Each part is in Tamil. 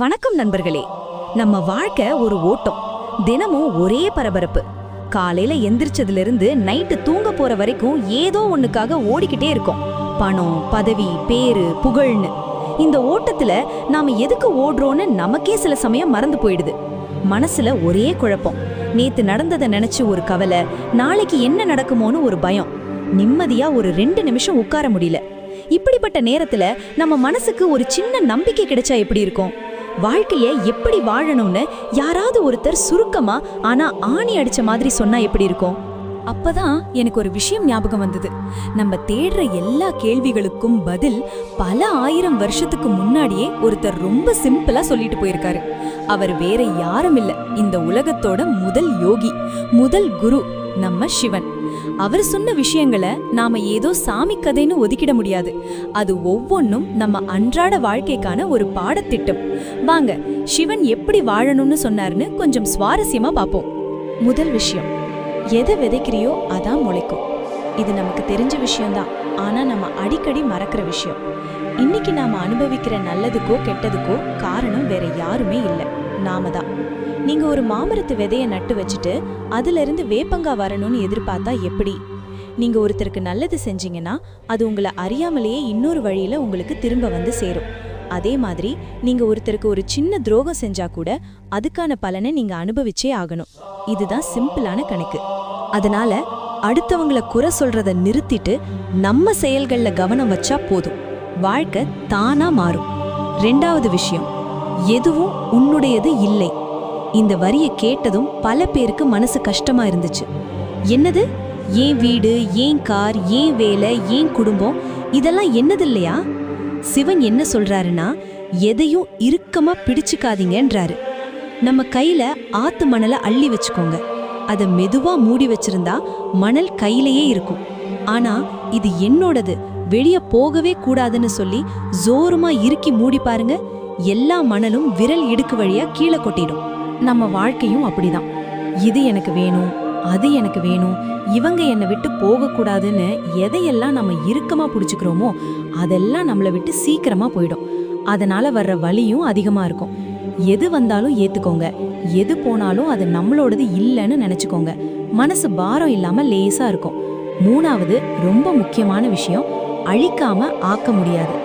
வணக்கம் நண்பர்களே. நம்ம வாழ்க்கை ஒரு ஓட்டம். தினமும் ஒரே பரபரப்பு. காலையில எந்திரிச்சதுல இருந்து நைட்டு தூங்க போற வரைக்கும் ஏதோ ஒண்ணுக்காக ஓடிக்கிட்டே இருக்கோம். பணம், பதவி, பேரு, புகழ்னு. இந்த ஓட்டத்துல நாம எதுக்கு ஓடுறோன்னு நமக்கே சில சமயம் மறந்து போயிடுது. மனசுல ஒரே குழப்பம். நேத்து நடந்ததை நினைச்சு ஒரு கவலை, நாளைக்கு என்ன நடக்குமோன்னு ஒரு பயம். நிம்மதியா ஒரு 2 நிமிஷம் உட்கார முடியல. இப்படிப்பட்ட நேரத்துல நம்ம மனசுக்கு ஒரு சின்ன நம்பிக்கை கிடைச்சா எப்படி இருக்கும்? வாழ்க்கைய எப்படி வாழணும்னு யாராவது ஒருத்தர் சுருக்கமா ஆனா ஆணி அடிச்ச மாதிரி சொன்னா எப்படி இருக்கும்? அப்பதான் எனக்கு ஒரு விஷயம் ஞாபகம் வந்தது. நம்ம தேடுற எல்லா கேள்விகளுக்கும் பதில் பல 1000 வருஷத்துக்கு முன்னாடியே ஒருத்தர் ரொம்ப சிம்பிளா சொல்லிட்டு போயிருக்காரு. அவர் வேற யாரும் இல்ல, இந்த உலகத்தோட முதல் யோகி, முதல் குரு, நம்ம சிவன். அவர் சொன்ன விஷயங்களை நாம ஏதோ சாமி கதைன்னு ஒதுக்கிட முடியாது. அது ஒவ்வொன்னும் நம்ம அன்றாட வாழ்க்கைக்கான ஒரு பாடத்திட்டம். வாங்க, சிவன் எப்படி வாழணும்னு சொன்னார்னு கொஞ்சம் சுவாரஸ்யமா பார்ப்போம். முதல் விஷயம், எதை விதைக்கிறியோ அதான் முளைக்கும். இது நமக்கு தெரிஞ்ச விஷயம்தான், ஆனா நம்ம அடிக்கடி மறக்கிற விஷயம். இன்னைக்கு நாம அனுபவிக்கிற நல்லதுக்கோ கெட்டதுக்கோ காரணம் வேற யாருமே இல்லை, நாம தான். நீங்க ஒரு மாமரத்து விதைய நட்டு வச்சுட்டு அதுல இருந்து வேப்பங்கா வரணும்னு எதிர்பார்த்தா எப்படி? நீங்க ஒருத்தருக்கு நல்லது செஞ்சீங்கன்னா அது உங்களை அறியாமலேயே இன்னொரு வழியில உங்களுக்கு திரும்ப வந்து சேரும். அதே மாதிரி நீங்க ஒருத்தருக்கு ஒரு சின்ன துரோகம் செஞ்சா கூட அதுக்கான பலனை நீங்க அனுபவிச்சே ஆகணும். இதுதான் சிம்பிளான கணக்கு. அதனால அடுத்தவங்களை குறை சொல்றத நிறுத்திட்டு நம்ம செயல்கள்ல கவனம் வச்சா போதும், வாழ்க்கை தானா மாறும். 2வது விஷயம், எதுவும் உன்னுடையது இல்லை. இந்த வரியை கேட்டதும் பல பேருக்கு மனசு கஷ்டமா இருந்துச்சு. என்னது, ஏன் வீடு, ஏன் கார், ஏன் வேலை, ஏன் குடும்பம், இதெல்லாம் என்னது இல்லையா? சிவன் என்ன சொல்றாருன்னா, எதையும் இறுக்கமா பிடிச்சுக்காதீங்கன்றாரு. நம்ம கையில ஆத்து மணலை அள்ளி வச்சுக்கோங்க. அதை மெதுவா மூடி வச்சிருந்தா மணல் கையிலேயே இருக்கும். ஆனா இது என்னோடது, வெளியே போகவே கூடாதுன்னு சொல்லி ஜோருமா இறுக்கி மூடி பாருங்க, எல்லா மணலும் விரல் இடுக்கு வழியா கீழே கொட்டிடும். நம்ம வாழ்க்கையும் அப்படிதான். இது எனக்கு வேணும், அது எனக்கு வேணும், இவங்க என்னை விட்டு போகக்கூடாதுன்னு எதையெல்லாம் நம்ம இறுக்கமா பிடிச்சுக்கிறோமோ அதெல்லாம் நம்மளை விட்டு சீக்கிரமா போயிடும். அதனால வர்ற வலியும் அதிகமா இருக்கும். எது வந்தாலும் ஏத்துக்கோங்க, எது போனாலும் அது நம்மளோடது இல்லைன்னு நினைச்சுக்கோங்க. மனசு பாரம் இல்லாம லேசா இருக்கும். 3வது ரொம்ப முக்கியமான விஷயம், அழிக்காம ஆக்க முடியாது.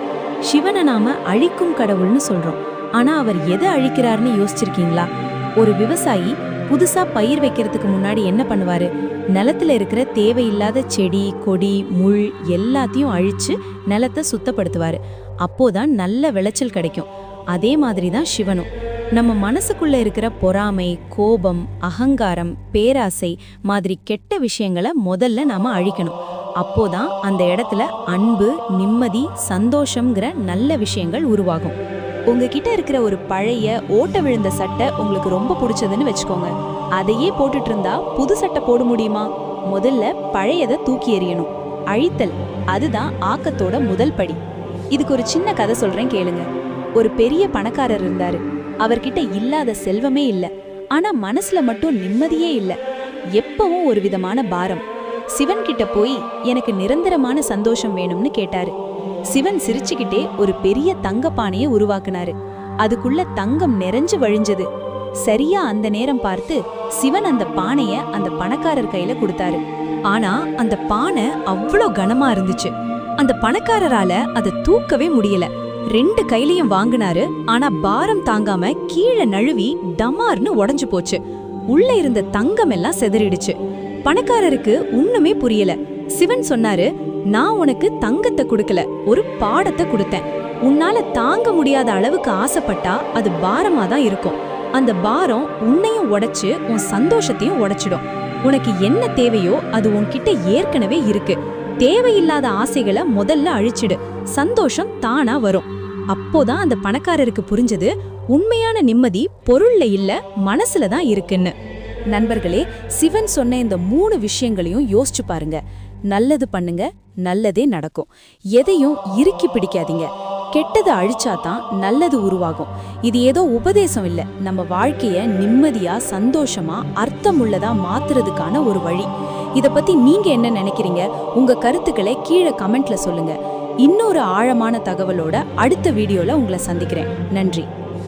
சிவனை நாம அழிக்கும் கடவுள்னு சொல்றோம், ஆனா அவர் எதை அழிக்கிறாருன்னு யோசிச்சிருக்கீங்களா? ஒரு விவசாயி புதுசா பயிர் வைக்கிறதுக்கு முன்னாடி என்ன பண்ணுவாரு? நிலத்துல இருக்கிற தேவையில்லாத செடி, கொடி, முள் எல்லாத்தையும் அழிச்சு நிலத்தை சுத்தப்படுத்துவாரு. அப்போதான் நல்ல விளைச்சல் கிடைக்கும். அதே மாதிரிதான் சிவனும். நம்ம மனசுக்குள்ள இருக்கிற பொறாமை, கோபம், அகங்காரம், பேராசை மாதிரி கெட்ட விஷயங்களை முதல்ல நாம அழிக்கணும். அப்போதான் அந்த இடத்துல அன்பு, நிம்மதி, சந்தோஷம்ங்கிற நல்ல விஷயங்கள் உருவாகும். உங்ககிட்ட இருக்கிற ஒரு பழைய ஓட்ட விழுந்த சட்டை உங்களுக்கு ரொம்ப பிடிச்சதுன்னு வச்சுக்கோங்க. அதையே போட்டுட்டு இருந்தா புது சட்டை போட முடியுமா? முதல்ல பழையதை தூக்கி எறியணும். அழித்தல், அதுதான் ஆக்கத்தோட முதல் படி. இதுக்கு ஒரு சின்ன கதை சொல்றேன், கேளுங்க. ஒரு பெரிய பணக்காரர் இருந்தாரு. அவர்கிட்ட இல்லாத செல்வமே இல்ல, ஆனா மனசுல மட்டும் நிம்மதியே இல்ல. எப்பவும் ஒரு விதமான பாரம். சிவன் கிட்ட போய் எனக்கு நிரந்தரமான சந்தோஷம் வேணும்னு கேட்டாரு. சிவன் சிரிச்சுக்கிட்டே ஒரு பெரிய தங்க பானையை உருவாக்குனாரு. அதுக்குள்ள தங்கம் நிறைஞ்சு வழிஞ்சது. சரியா அந்த நேரம் பார்த்து சிவன் அந்த பானைய அந்த பணக்காரர் கையில கொடுத்தாரு. ஆனா அந்த பானை அவ்வளோ கனமா இருந்துச்சு. அந்த பணக்காரரால அதை தூக்கவே முடியல. 2 கையிலையும் வாங்கினாரு, ஆனா பாரம் தாங்காம கீழே நழுவி டமார்னு உடைஞ்சு போச்சு. உள்ள இருந்த தங்கம் எல்லாம் செதறிடுச்சு. பணக்காரருக்கு ஒண்ணுமே புரியல. சிவன் சொன்னாரு, நான் உனக்கு தங்கத்தை கொடுக்கல, ஒரு பாடத்தை கொடுத்தேன். உன்னால தாங்க முடியாத அளவுக்கு ஆசைப்பட்டா அது பாரமா தான் இருக்கும். அந்த பாரம் உன்னையும் உடைச்சு உன் சந்தோஷத்தையும் உடைச்சிடும். உனக்கு என்ன தேவையோ அது உன்கிட்ட ஏற்கனவே இருக்கு. தேவையில்லாத ஆசைகளை முதல்ல அழிச்சிடு, சந்தோஷம் தானா வரும். அப்போதான் அந்த பணக்காரருக்கு புரிஞ்சது, உண்மையான நிம்மதி பொருள்ல இல்ல, மனசுல தான் இருக்குன்னு. நண்பர்களே, சிவன் சொன்ன இந்த 3 விஷயங்களையும் யோசிச்சு பாருங்க. நல்லது பண்ணுங்க, நல்லதே நடக்கும். எதையும் இறுக்கி பிடிக்காதீங்க. கெட்டதை அழிச்சாதான் நல்லது உருவாகும். இது ஏதோ உபதேசம் இல்ல, நம்ம வாழ்க்கைய நிம்மதியா, சந்தோஷமா, அர்த்தமுள்ளதா மாத்துறதுக்கான ஒரு வழி. இத பத்தி நீங்க என்ன நினைக்கிறீங்க? உங்க கருத்துக்களை கீழே கமெண்ட்ல சொல்லுங்க. இன்னொரு ஆழமான தகவலோட அடுத்த வீடியோல உங்களை சந்திக்கிறேன். நன்றி.